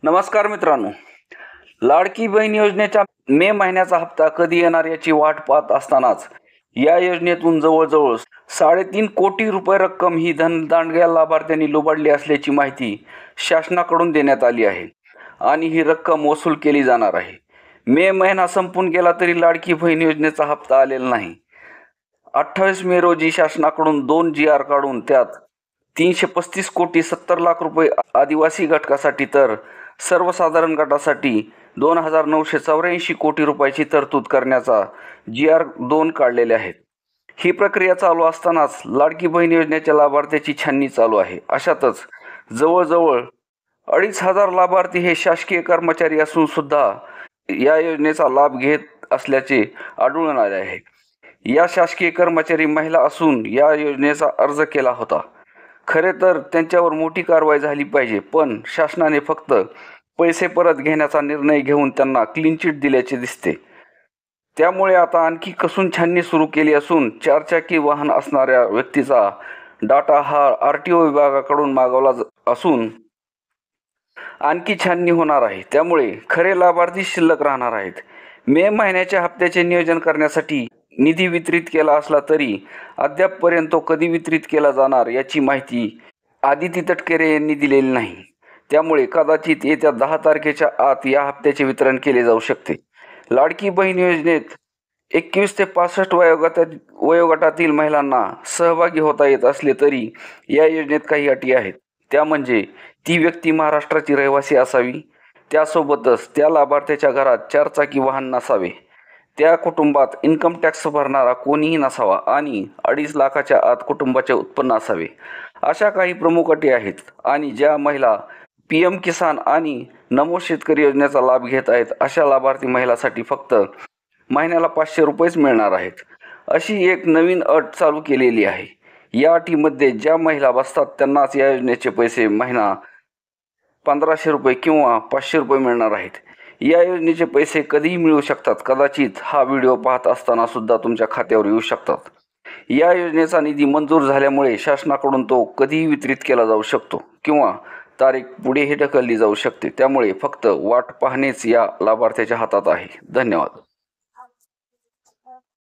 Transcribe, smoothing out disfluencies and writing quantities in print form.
नमस्कार मित्रांनो, लाडकी बहीण योजनेच्या मे महिन्याचा हप्ता कधी येणार याची वाट पाहत असतानाच या योजनेतून जवळजवळ 3.5 कोटी रुपये रक्कम ही धनदांडग्या लाभार्थ्यांनी लुबाडली असल्याची माहिती शासनाकडून देण्यात आली आहे आणि ही रक्कम वसूल केली जाणार आहे. मे महिना संपून गेला तरी लाडकी बहीण योजनेचा हप्ता आलेला नाही. 28 मे रोजी शासनाकडून 2 GR काढून त्यात 335 कोटी 70 लाख रुपये आदिवासी घटकासाठी तर सर्वसाधारण गटासाठी 2,984 कोटी रुपयाची तरतूद करण्याचा GR 2 काढलेले आहेत. ही प्रक्रिया चालू असतानाच लाडकी बहीण योजनेच्या लाभार्थ्याची छाननी चालू आहे. अशातच जवळजवळ 2,500 लाभार्थी हे शासकीय कर्मचारी असून सुद्धा या योजनेचा लाभ घेत असल्याचे आढळून आले आहे. या शासकीय कर्मचारी महिला असून या योजनेचा अर्ज केला होता. खरे तर त्यांच्यावर मोठी कारवाई झाली पाहिजे, पण शासनाने फक्त पैसे परत घेण्याचा निर्णय घेऊन त्यांना क्लीन चिट दिल्याचे दिसते. त्यामुळे आता आणखी कसून छाननी सुरू केली असून 4 चाकी वाहन असणाऱ्या व्यक्तीचा डाटा हा RTO विभागाकडून मागवला असून आणखी छाननी होणार आहे. त्यामुळे खरे लाभार्थी शिल्लक राहणार आहेत. मे महिन्याच्या हप्त्याचे नियोजन करण्यासाठी निधी वितरित केला असला तरी अद्यापपर्यंत तो कधी वितरित केला जाणार याची माहिती आदिती तटकरे यांनी दिलेली नाही. त्यामुळे कदाचित येत्या 10 तारखेच्या आत या हप्त्याचे वितरण केले जाऊ शकते. लाडकी बहीण योजनेत 21 ते 65 वयोगटातील महिलांना सहभागी होता येत असले तरी या योजनेत काही अटी आहेत. त्या म्हणजे ती व्यक्ती महाराष्ट्राची रहिवासी असावी, त्यासोबतच त्या लाभार्थ्याच्या घरात 4 चाकी वाहन नसावे, त्या कुटुंबात इन्कम टॅक्स भरणारा कोणीही नसावा आणि 2.5 लाखाच्या आत कुटुंबाचे उत्पन्न असावे. अशा काही प्रमुख अटी आहेत. आणि ज्या महिला PM किसान आणि नमो शेतकरी योजनेचा लाभ घेत आहेत अशा लाभार्थी महिलांसाठी फक्त महिन्याला 500 रुपयेच मिळणार आहेत. अशी एक नवीन अट चालू केलेली आहे. या अटीमध्ये ज्या महिला बसतात त्यांनाच या योजनेचे पैसे महिना 1500 रुपये किंवा 500 रुपये मिळणार आहेत. या योजनेचे पैसे कधीही मिळू शकतात. कदाचित हा व्हिडिओ पाहत असताना सुद्धा तुमच्या खात्यावर येऊ शकतात. या योजनेचा निधी मंजूर झाल्यामुळे शासनाकडून तो कधीही वितरित केला जाऊ शकतो किंवा तारीख पुढेही ढकलली जाऊ शकते. त्यामुळे फक्त वाट पाहणेच या लाभार्थ्याच्या हातात आहे. धन्यवाद.